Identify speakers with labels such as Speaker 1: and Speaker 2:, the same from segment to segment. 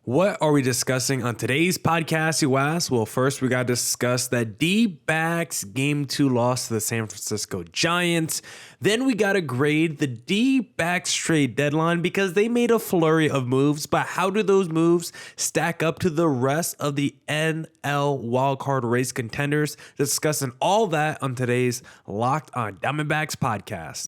Speaker 1: What are we discussing on today's podcast, you ask? Well, first we got to discuss that Dbacks Game 2 loss to the San Francisco Giants. Then we got to grade the Dbacks trade deadline because they made a flurry of moves, but how do those moves stack up to the rest of the NL wildcard race contenders? Discussing all that on today's Locked on Diamondbacks podcast.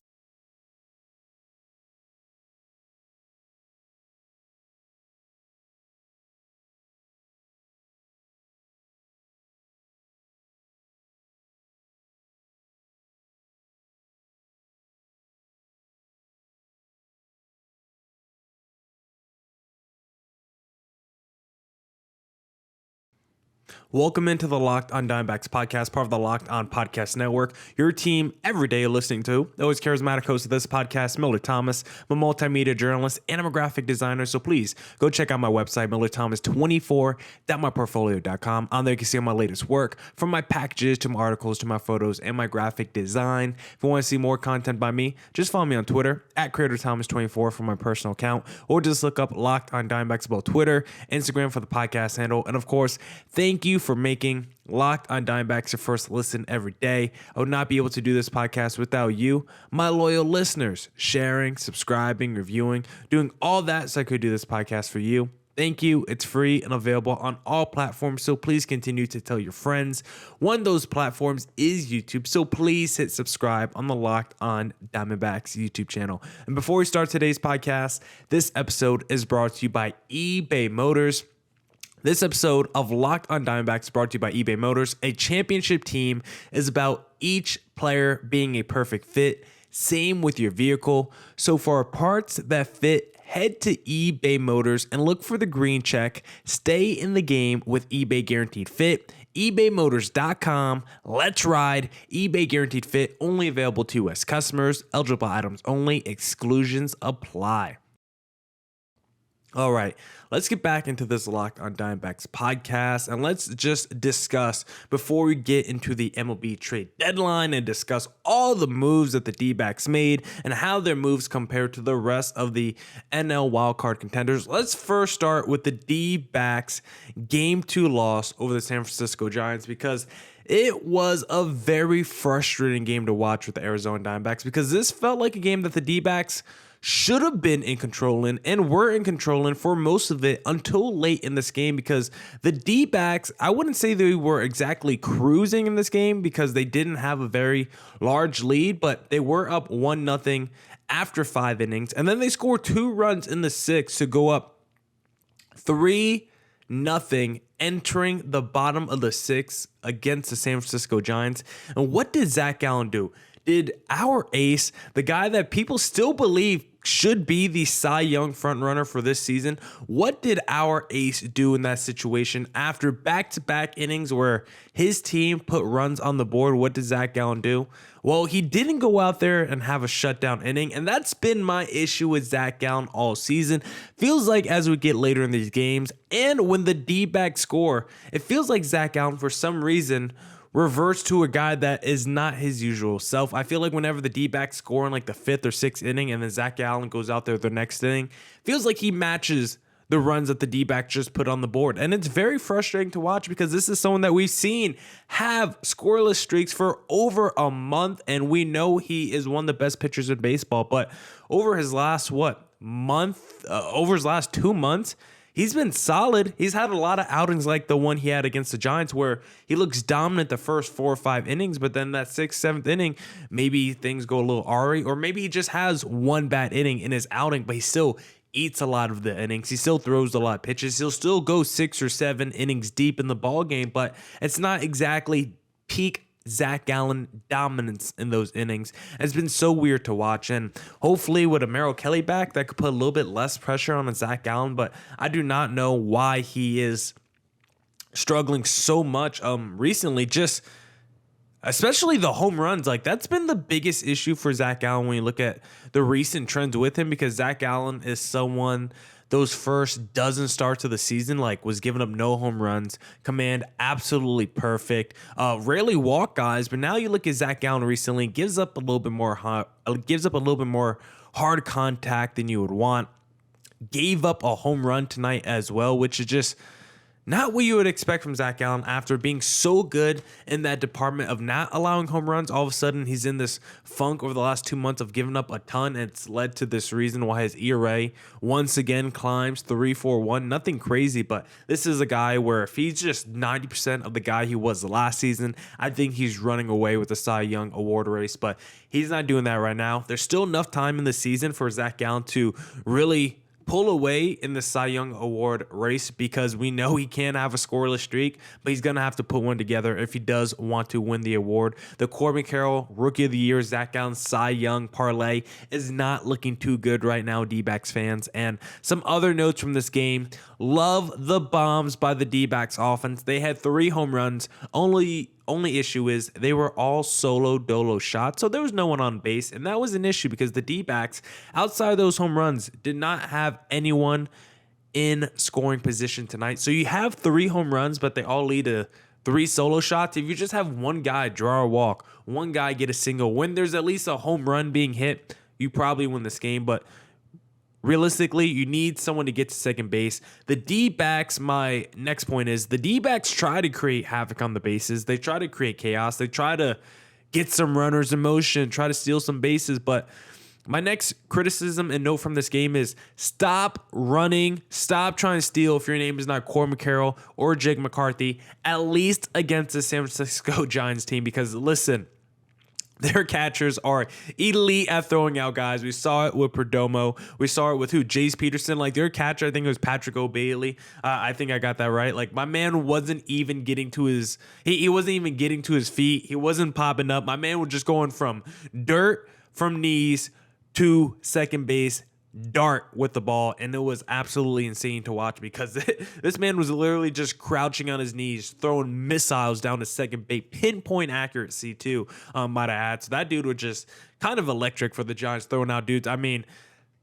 Speaker 1: Welcome into the Locked on Diamondbacks podcast, part of the Locked on Podcast Network. Your team every day listening to. The always charismatic host of this podcast, Millard Thomas. I'm a multimedia journalist and I'm a graphic designer, so please go check out my website, millardthomas24.myportfolio.com. On there you can see all my latest work, from my packages to my articles to my photos and my graphic design. If you want to see more content by me, just follow me on Twitter at CreatorThomas24 for my personal account, or just look up Locked on Diamondbacks about Twitter, Instagram for the podcast handle, and of course, thank you for making Locked on Diamondbacks your first listen every day. I would not be able to do this podcast without you, my loyal listeners, sharing, subscribing, reviewing, doing all that so I could do this podcast for you. Thank you. It's free and available on all platforms, so please continue to tell your friends. One of those platforms is YouTube, so please hit subscribe on the Locked on Diamondbacks YouTube channel. And before we start today's podcast, this episode is brought to you by eBay Motors. This episode of Locked on Diamondbacks is brought to you by eBay Motors. A championship team is about each player being a perfect fit. Same with your vehicle. So for parts that fit, head to eBay Motors and look for the green check. Stay in the game with eBay Guaranteed Fit. ebaymotors.com. Let's ride. eBay Guaranteed Fit, only available to U.S. customers. Eligible items only. Exclusions apply. All right, let's get back into this Locked on Diamondbacks podcast, and let's just discuss, before we get into the MLB trade deadline and discuss all the moves that the D-backs made and how their moves compare to the rest of the NL wildcard contenders, let's first start with the D-backs Game 2 loss over the San Francisco Giants, because it was a very frustrating game to watch with the Arizona Diamondbacks, because this felt like a game that the D-backs should have been in control in and were in control in for most of it until late in this game, because the D-backs, I wouldn't say they were exactly cruising in this game because they didn't have a very large lead, but they were up 1-0 after 5 innings. And then they scored 2 runs in the 6th to go up 3-0 entering the bottom of the 6th against the San Francisco Giants. And what did Zach Gallen do? Did our ace, the guy that people still believe should be the Cy Young frontrunner for this season, what did our ace do in that situation after back-to-back innings where his team put runs on the board? What did Zach Gallen do? Well, he didn't go out there and have a shutdown inning, and that's been my issue with Zach Gallen all season. Feels like as we get later in these games, and when the D-backs score, it feels like Zach Gallen, for some reason, reverts to a guy that is not his usual self. I feel like whenever the D-backs score in like the 5th or 6th inning and then Zach Gallen goes out there the next inning, feels like he matches the runs that the D-backs just put on the board. And it's very frustrating to watch because this is someone that we've seen have scoreless streaks for over a month, and we know he is one of the best pitchers in baseball. But over his last, over his last 2 months, he's been solid. He's had a lot of outings like the one he had against the Giants where he looks dominant the first 4 or 5 innings, but then that 6th, 7th inning, maybe things go a little awry, or maybe he just has one bad inning in his outing, but he still eats a lot of the innings. He still throws a lot of pitches. He'll still go 6 or 7 innings deep in the ball game, but it's not exactly peak Zach Gallen dominance in those innings. It's been so weird to watch, and hopefully with a Merrill Kelly back, that could put a little bit less pressure on a Zach Gallen, but I do not know why he is struggling so much recently, just especially the home runs. Like, that's been the biggest issue for Zach Gallen when you look at the recent trends with him, because Zach Gallen is someone, those first dozen starts of the season, like, was giving up no home runs, command absolutely perfect, rarely walk guys. But now you look at Zach Gallen recently, gives up a little bit more hard contact than you would want. gave up a home run tonight as well, which is just not what you would expect from Zach Gallen after being so good in that department of not allowing home runs. All of a sudden, he's in this funk over the last 2 months of giving up a ton, and it's led to this reason why his ERA once again climbs 3.41. Nothing crazy, but this is a guy where if he's just 90% of the guy he was last season, I think he's running away with the Cy Young Award race, but he's not doing that right now. There's still enough time in the season for Zach Gallen to really pull away in the Cy Young Award race because we know he can have a scoreless streak, but he's going to have to put one together if he does want to win the award. The Corbin Carroll Rookie of the Year, Zach Gallen Cy Young parlay is not looking too good right now, Dbacks fans. And some other notes from this game. Love the bombs by the Dbacks offense. They had 3 home runs. Only issue is they were all solo dolo shots, so there was no one on base, and that was an issue because the D-backs, outside of those home runs, did not have anyone in scoring position tonight. So you have 3 home runs, but they all lead to 3 solo shots. If you just have one guy draw a walk, one guy get a single, when there's at least a home run being hit, you probably win this game, but realistically, you need someone to get to second base. The D-backs, my next point is, the D-backs try to create havoc on the bases. They try to create chaos. They try to get some runners in motion, try to steal some bases. But my next criticism and note from this game is stop running. Stop trying to steal if your name is not Corbin Carroll or Jake McCarthy, at least against the San Francisco Giants team. Because listen, their catchers are elite at throwing out guys. We saw it with Perdomo. We saw it with Jace Peterson. Like their catcher, I think it was Patrick O'Bailey. I think I got that right. Like my man wasn't even getting to his. He wasn't even getting to his feet. He wasn't popping up. My man was just going from dirt from knees to second base, dart with the ball, and it was absolutely insane to watch because this man was literally just crouching on his knees, throwing missiles down to second base, pinpoint accuracy too, might I add. So that dude was just kind of electric for the Giants, throwing out dudes. I mean,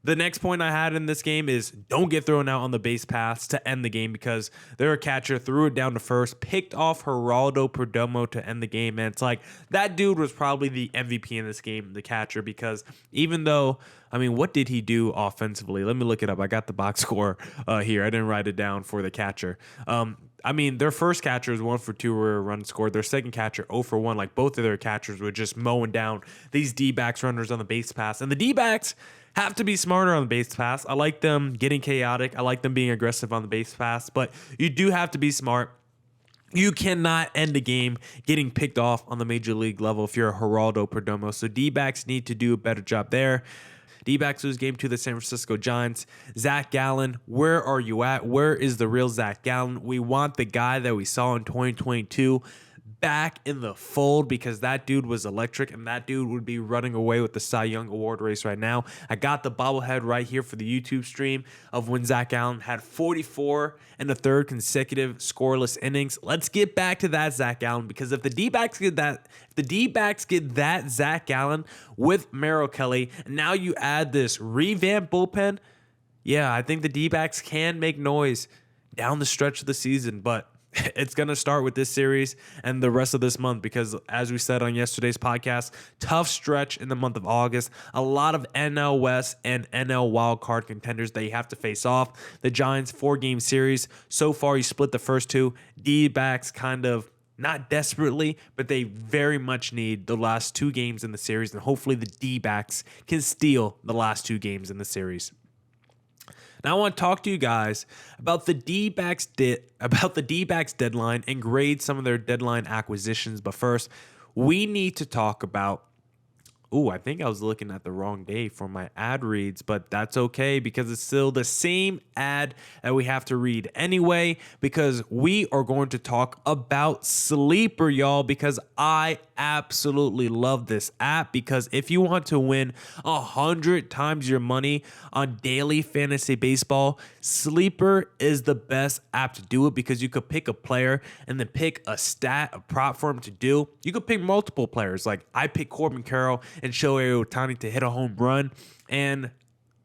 Speaker 1: the next point I had in this game is don't get thrown out on the base paths to end the game because their catcher threw it down to first, picked off Geraldo Perdomo to end the game. And it's like that dude was probably the MVP in this game, the catcher, because even though, I mean, what did he do offensively? Let me look it up. I got the box score here. I didn't write it down for the catcher. I mean, their first catcher was 1 for 2 runs scored. Their second catcher 0 for 1. Like both of their catchers were just mowing down these D-backs runners on the base pass. And the D-backs have to be smarter on the base pass. I like them getting chaotic. I like them being aggressive on the base pass, but you do have to be smart. You cannot end a game getting picked off on the major league level if you're a Geraldo Perdomo. So D-backs need to do a better job there. D-backs lose game to the San Francisco Giants. Zach Gallen, where are you at? Where is the real Zach Gallen? We want the guy that we saw in 2022 back in the fold because that dude was electric and that dude would be running away with the Cy Young Award race right now. I got the bobblehead right here for the YouTube stream of when Zach Gallen had 44 and a third consecutive scoreless innings. Let's get back to that Zach Gallen because if the D-backs get that, Zach Gallen with Merrill Kelly, and now you add this revamped bullpen, yeah, I think the D-backs can make noise down the stretch of the season, but it's going to start with this series and the rest of this month because, as we said on yesterday's podcast, tough stretch in the month of August. A lot of NL West and NL wildcard contenders that you have to face off. The Giants 4-game series. So far, you split the first 2. D-backs kind of not desperately, but they very much need the last 2 games in the series, and hopefully the D-backs can steal the last 2 games in the series. Now I want to talk to you guys about the D-backs deadline and grade some of their deadline acquisitions. But first, we need to talk about. I think I was looking at the wrong day for my ad reads, but that's okay because it's still the same ad that we have to read anyway because we are going to talk about Sleeper, y'all, because I absolutely love this app because if you want to win 100 times your money on daily fantasy baseball, Sleeper is the best app to do it because you could pick a player and then pick a stat, a prop for him to do. You could pick multiple players. Like I picked Corbin Carroll and Shohei Ohtani to hit a home run, and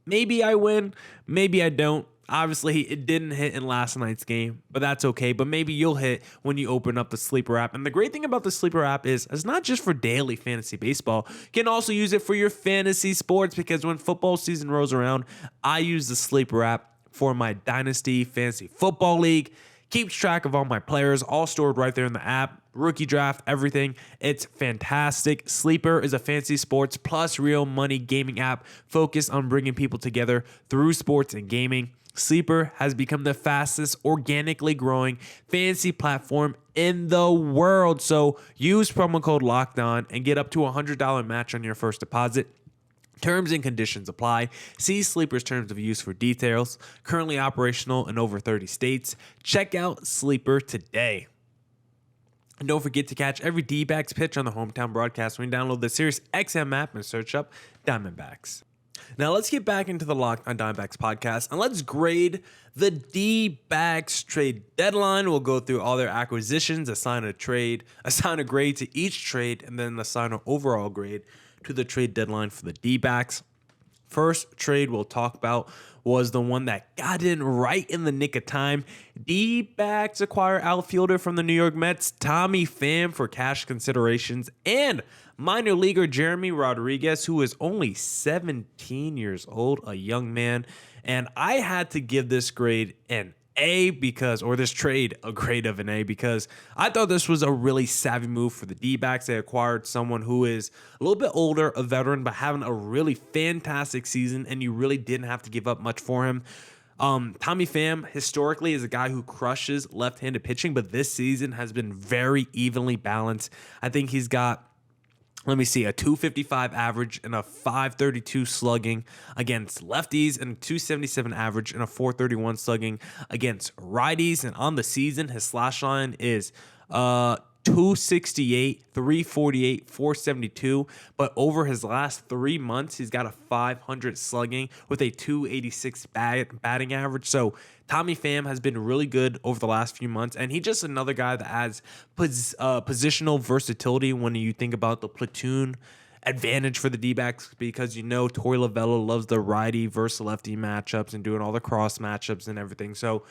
Speaker 1: maybe I win, maybe I don't. Obviously, it didn't hit in last night's game, but that's okay. But maybe you'll hit when you open up the Sleeper app. And the great thing about the Sleeper app is it's not just for daily fantasy baseball. You can also use it for your fantasy sports, because when football season rolls around, I use the Sleeper app for my Dynasty Fantasy Football League. Keeps track of all my players, all stored right there in the app. Rookie draft, everything. It's fantastic. Sleeper is a fantasy sports plus real money gaming app focused on bringing people together through sports and gaming. Sleeper has become the fastest organically growing fantasy platform in the world. So use promo code LOCKEDON and get up to $100 match on your first deposit. Terms and conditions apply. See Sleeper's terms of use for details. Currently operational in over 30 states. Check out Sleeper today. And don't forget to catch every Dbacks pitch on the hometown broadcast when you download the Sirius XM app and search up Diamondbacks. Now let's get back into the Locked on Diamondbacks podcast, and let's grade the Dbacks trade deadline. We'll go through all their acquisitions, assign a grade to each trade, and then assign an overall grade to the trade deadline for the Dbacks. First trade we'll talk about was the one that got in right in the nick of time. Dbacks acquire outfielder from the New York Mets, Tommy Pham, for cash considerations, and minor leaguer Jeremy Rodriguez, who is only 17 years old, a young man. And I had to give this grade an A this trade a grade of an A, because I thought this was a really savvy move for the Dbacks. They acquired someone who is a little bit older, a veteran, but having a really fantastic season, and you really didn't have to give up much for him. Tommy Pham historically is a guy who crushes left-handed pitching, but this season has been very evenly balanced. I think he's got, a 255 average and a 532 slugging against lefties, and a 277 average and a 431 slugging against righties. And on the season, his slash line is 268, 348, 472. But over his last 3 months, he's got a 500 slugging with a 286 batting average. So Tommy Pham has been really good over the last few months, and he's just another guy that adds positional versatility when you think about the platoon advantage for the D-backs, because Torey Lovullo loves the righty versus lefty matchups and doing all the cross matchups and everything. So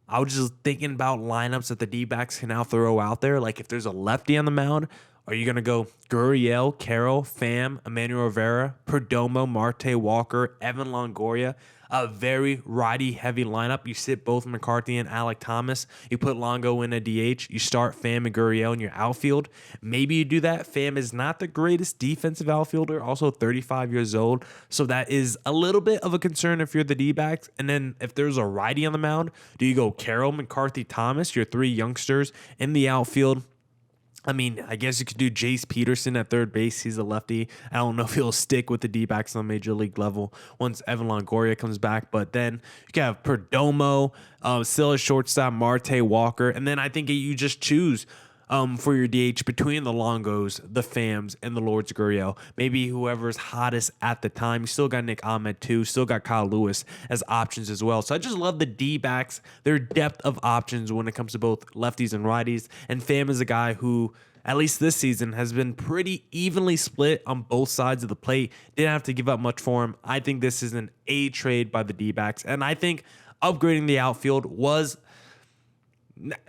Speaker 1: I was just thinking about lineups that the D-backs can now throw out there. Like if there's a lefty on the mound, are you going to go Gurriel, Carroll, Pham, Emmanuel Rivera, Perdomo, Marte, Walker, Evan Longoria? A very righty-heavy lineup. You sit both McCarthy and Alec Thomas. You put Longo in a DH. You start Pham and Gurriel in your outfield. Maybe you do that. Pham is not the greatest defensive outfielder, also 35 years old. So that is a little bit of a concern if you're the D-backs. And then if there's a righty on the mound, do you go Carroll, McCarthy, Thomas, your three youngsters in the outfield? I guess you could do Jace Peterson at third base. He's a lefty. I don't know if he'll stick with the D-backs on the major league level once Evan Longoria comes back. But then you can have Perdomo, still a shortstop, Marte, Walker. And then I think you just choose for your DH between the Longos, the Phams, and the Lords Gurriel. Maybe whoever's hottest at the time. You still got Nick Ahmed too. Still got Kyle Lewis as options as well. So I just love the D-backs, their depth of options when it comes to both lefties and righties. And Pham is a guy who, at least this season, has been pretty evenly split on both sides of the plate. Didn't have to give up much for him. I think this is an A trade by the D-backs. And I think upgrading the outfield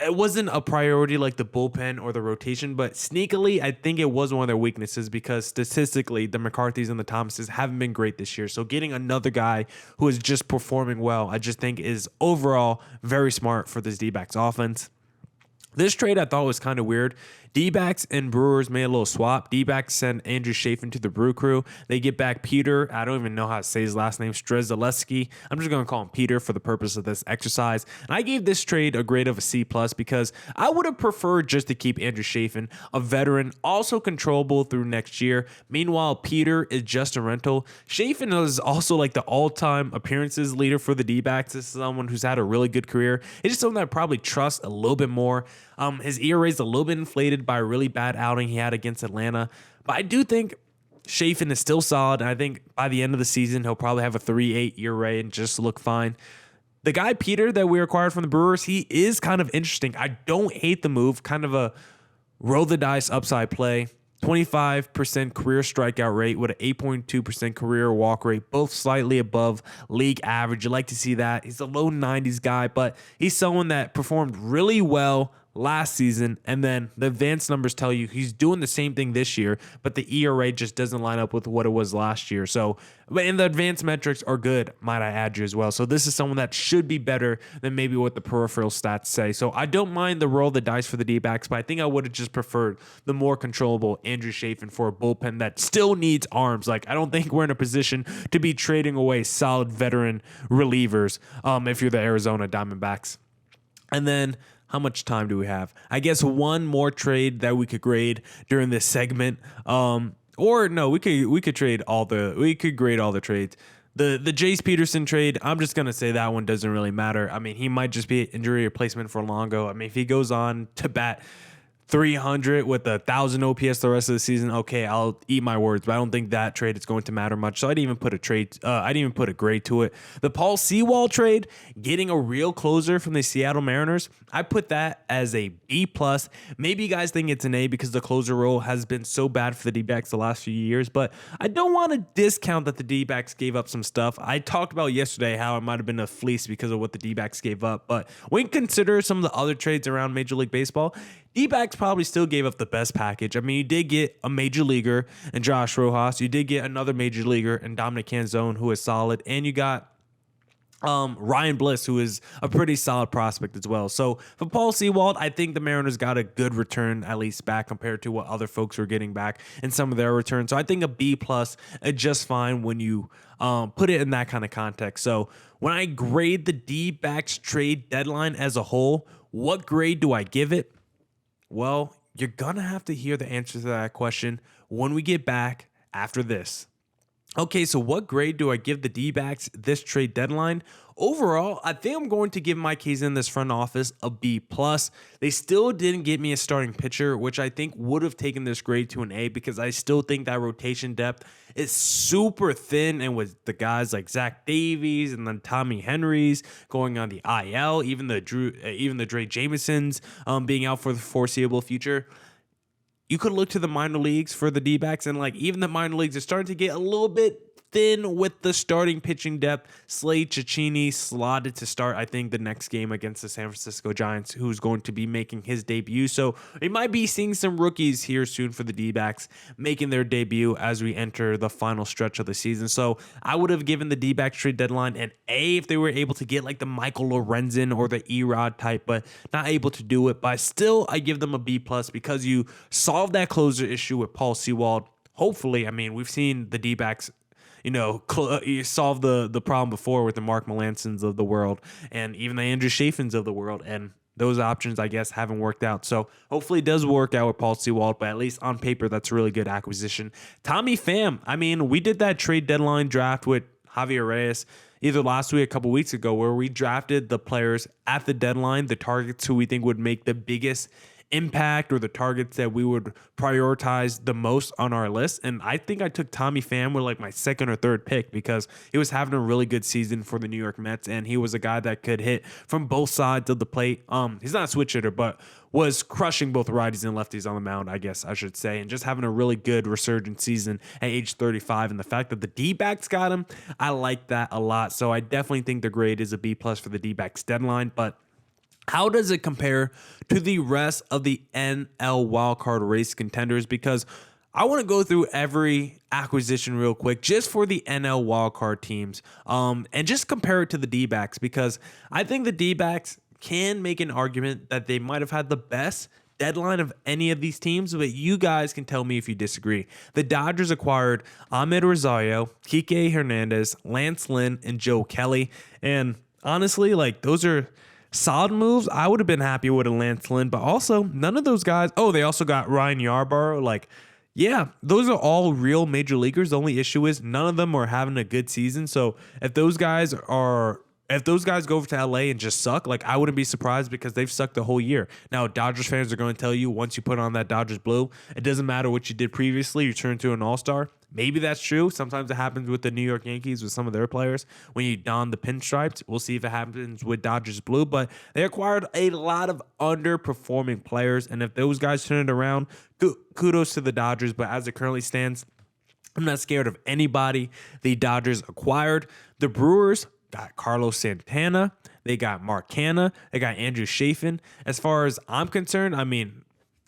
Speaker 1: it wasn't a priority like the bullpen or the rotation, but sneakily, I think it was one of their weaknesses, because statistically, the McCarthys and the Thomases haven't been great this year. So getting another guy who is just performing well, I just think is overall very smart for this D-backs offense. This trade I thought was kind of weird. D-backs and Brewers made a little swap. D-backs send Andrew Chafin to the Brew Crew. They get back Peter. I don't even know how to say his last name. Strzelecki. I'm just going to call him Peter for the purpose of this exercise. And I gave this trade a grade of a C+, because I would have preferred just to keep Andrew Chafin, a veteran, also controllable through next year. Meanwhile, Peter is just a rental. Chafin is also like the all-time appearances leader for the D-backs. This is someone who's had a really good career. It's just someone that I probably trust a little bit more. His ERA is a little bit inflated by a really bad outing he had against Atlanta. But I do think Chafin is still solid. And I think by the end of the season, he'll probably have a 3.8 ERA and just look fine. The guy, Peter, that we acquired from the Brewers, he is kind of interesting. I don't hate the move. Kind of a roll the dice upside play. 25% career strikeout rate with an 8.2% career walk rate, both slightly above league average. You like to see that. He's a low 90s guy, but he's someone that performed really well last season, and then the advanced numbers tell you he's doing the same thing this year, but the ERA just doesn't line up with what it was last year. So, and the advanced metrics are good, might I add you as well. So this is someone that should be better than maybe what the peripheral stats say. So I don't mind the roll of the dice for the D-backs, but I think I would have just preferred the more controllable Andrew Chafin for a bullpen that still needs arms. Like, I don't think we're in a position to be trading away solid veteran relievers if you're the Arizona Diamondbacks. And then, how much time do we have? I guess one more trade that we could grade during this segment. Or no, we could grade all the trades. The Jace Peterson trade, I'm just gonna say that one doesn't really matter. I mean, he might just be an injury replacement for Longo. I mean, if he goes on to bat 300 with 1,000 OPS the rest of the season, okay, I'll eat my words, but I don't think that trade is going to matter much. So I didn't even put a grade to it. The Paul Sewald trade, getting a real closer from the Seattle Mariners, I put that as a B+. Maybe you guys think it's an A because the closer role has been so bad for the D-backs the last few years, but I don't want to discount that the D-backs gave up some stuff. I talked about yesterday how it might have been a fleece because of what the D-backs gave up, but when you consider some of the other trades around Major League Baseball, D-backs probably still gave up the best package. I mean, you did get a major leaguer in Josh Rojas. You did get another major leaguer in Dominic Canzone, who is solid. And you got Ryan Bliss, who is a pretty solid prospect as well. So for Paul Sewald, I think the Mariners got a good return, at least back compared to what other folks were getting back in some of their returns. So I think a B+ is just fine when you put it in that kind of context. So when I grade the D-backs trade deadline as a whole, what grade do I give it? Well, you're going to have to hear the answer to that question when we get back after this. Okay, so what grade do I give the D-backs this trade deadline? Overall, I think I'm going to give Mike Hazen, this front office, a B+. They still didn't get me a starting pitcher, which I think would have taken this grade to an A because I still think that rotation depth is super thin. And with the guys like Zach Davies and then Tommy Henrys going on the IL, even the Dre Jamesons being out for the foreseeable future, you could look to the minor leagues for the D-backs, and like even the minor leagues are starting to get a little bit thin with the starting pitching depth. Slade Cecchini slotted to start, I think, the next game against the San Francisco Giants, who's going to be making his debut. So we might be seeing some rookies here soon for the D-backs making their debut as we enter the final stretch of the season. So I would have given the D-backs trade deadline an A if they were able to get like the Michael Lorenzen or the Erod type, but not able to do it. But still, I give them a B+ because you solved that closer issue with Paul Sewald. Hopefully, I mean, we've seen the D-backs you solve the problem before with the Mark Melancons of the world and even the Andrew Chafins of the world, and those options, I guess, haven't worked out. So hopefully it does work out with Paul Sewald, but at least on paper, that's a really good acquisition. Tommy Pham, I mean, we did that trade deadline draft with Javier Reyes either last week or a couple weeks ago where we drafted the players at the deadline, the targets who we think would make the biggest impact or the targets that we would prioritize the most on our list. And I think I took Tommy Pham with like my second or third pick because he was having a really good season for the New York Mets, and he was a guy that could hit from both sides of the plate. He's not a switch hitter, but was crushing both righties and lefties on the mound, I guess I should say, and just having a really good resurgent season at age 35. And the fact that the D-backs got him, I like that a lot. So I definitely think the grade is a B+ for the D-backs deadline. But how does it compare to the rest of the NL wildcard race contenders? Because I want to go through every acquisition real quick just for the NL wildcard teams and just compare it to the D-backs, because I think the D-backs can make an argument that they might have had the best deadline of any of these teams, but you guys can tell me if you disagree. The Dodgers acquired Ahmed Rosario, Kike Hernandez, Lance Lynn, and Joe Kelly. And honestly, like, those are solid moves. I would have been happy with a Lance Lynn, but also none of those guys. Oh, they also got Ryan Yarbrough. Like, yeah, those are all real major leaguers. The only issue is none of them are having a good season. So if those guys go over to LA and just suck, like, I wouldn't be surprised because they've sucked the whole year. Now, Dodgers fans are going to tell you once you put on that Dodgers blue, it doesn't matter what you did previously, you turn into an all-star. Maybe that's true. Sometimes it happens with the New York Yankees with some of their players when you don the pinstripes. We'll see if it happens with Dodgers blue, but they acquired a lot of underperforming players, and if those guys turn it around, kudos to the Dodgers. But as it currently stands, I'm not scared of anybody the Dodgers acquired. The Brewers got Carlos Santana. They got Mark Canha. They got Andrew Chafin. As far as I'm concerned, I mean,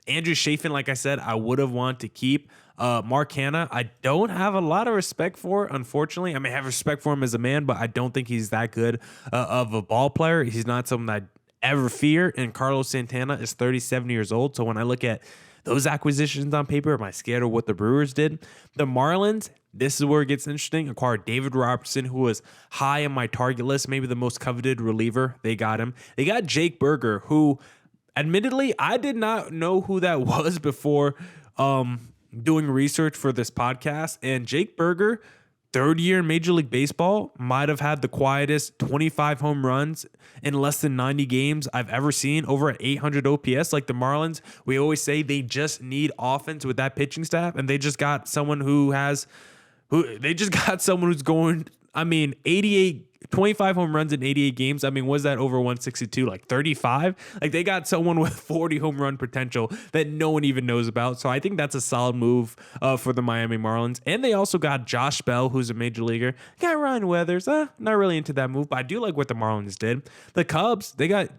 Speaker 1: Andrew Chafin, like I said, I would have wanted to keep. Mark Canha, I don't have a lot of respect for, unfortunately. I mean, I have respect for him as a man, but I don't think he's that good of a ball player. He's not someone that I ever fear. And Carlos Santana is 37 years old. So when I look at those acquisitions on paper, am I scared of what the Brewers did? The Marlins, this is where it gets interesting. Acquired David Robertson, who was high on my target list, maybe the most coveted reliever. They got him. They got Jake Berger, who, admittedly, I did not know who that was before doing research for this podcast. And Jake Berger, third year in Major League Baseball, might have had the quietest 25 home runs in less than 90 games I've ever seen, over at 800 OPS. Like the Marlins, we always say they just need offense with that pitching staff, and they just got someone who's going, 25 home runs in 88 games. I mean, was that over 162? Like 35? Like they got someone with 40 home run potential that no one even knows about. So I think that's a solid move for the Miami Marlins. And they also got Josh Bell, who's a major leaguer. Got Ryan Weathers. Not really into that move, but I do like what the Marlins did. The Cubs, they got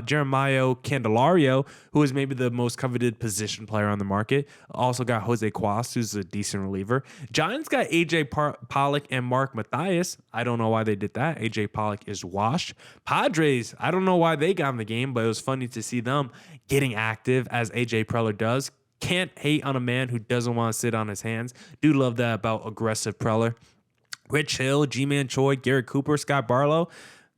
Speaker 1: Jeremiah Candelario, who is maybe the most coveted position player on the market. Also got Jose Cuas, who's a decent reliever. Giants got AJ Pollock and Mark Mathias. I don't know why they did that. AJ Pollock is washed. Padres, I don't know why they got in the game, but it was funny to see them getting active as AJ Preller does. Can't hate on a man who doesn't want to sit on his hands. Do love that about aggressive Preller. Rich Hill, G-Man Choi, Garrett Cooper, Scott Barlow.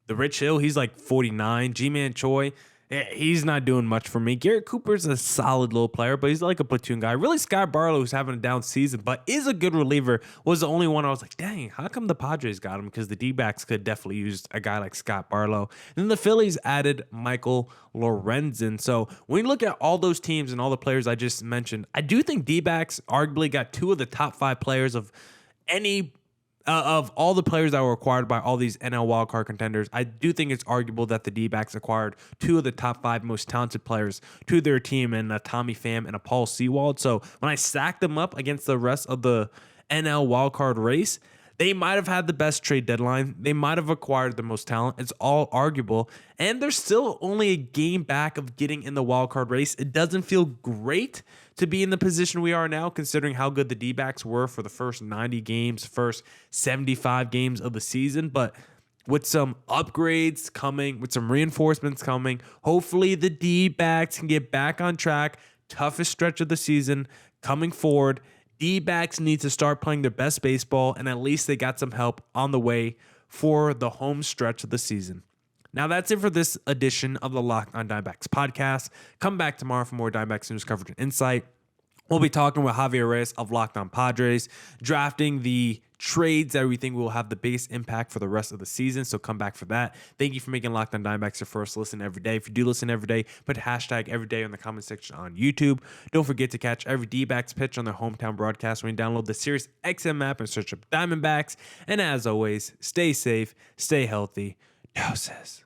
Speaker 1: The Rich Hill, he's like 49. G-Man Choi, he's not doing much for me. Garrett Cooper's a solid little player, but he's like a platoon guy. Really, Scott Barlow, who's having a down season, but is a good reliever, was the only one I was like, dang, how come the Padres got him? Because the Dbacks could definitely use a guy like Scott Barlow. And then the Phillies added Michael Lorenzen. So when you look at all those teams and all the players I just mentioned, I do think Dbacks arguably got two of the top 5 players of any of all the players that were acquired by all these NL wildcard contenders. I do think it's arguable that the D-backs acquired two of the top 5 most talented players to their team, and a Tommy Pham and a Paul Sewald. So when I stack them up against the rest of the NL wildcard race, they might have had the best trade deadline. They might have acquired the most talent. It's all arguable. And they're still only a game back of getting in the wildcard race. It doesn't feel great to be in the position we are now, considering how good the D-backs were for the first 90 games, first 75 games of the season. But with some upgrades coming, with some reinforcements coming, hopefully the D-backs can get back on track. Toughest stretch of the season coming forward. D-backs need to start playing their best baseball, and at least they got some help on the way for the home stretch of the season. Now, that's it for this edition of the Locked On Diamondbacks podcast. Come back tomorrow for more Diamondbacks news coverage and insight. We'll be talking with Javier Reyes of Locked On Padres, drafting the trades that we think will have the biggest impact for the rest of the season. So come back for that. Thank you for making Locked On Diamondbacks your first listen every day. If you do listen every day, put hashtag everyday in the comment section on YouTube. Don't forget to catch every D-backs pitch on their hometown broadcast when you download the Sirius XM app and search up Diamondbacks. And as always, stay safe, stay healthy. Doses.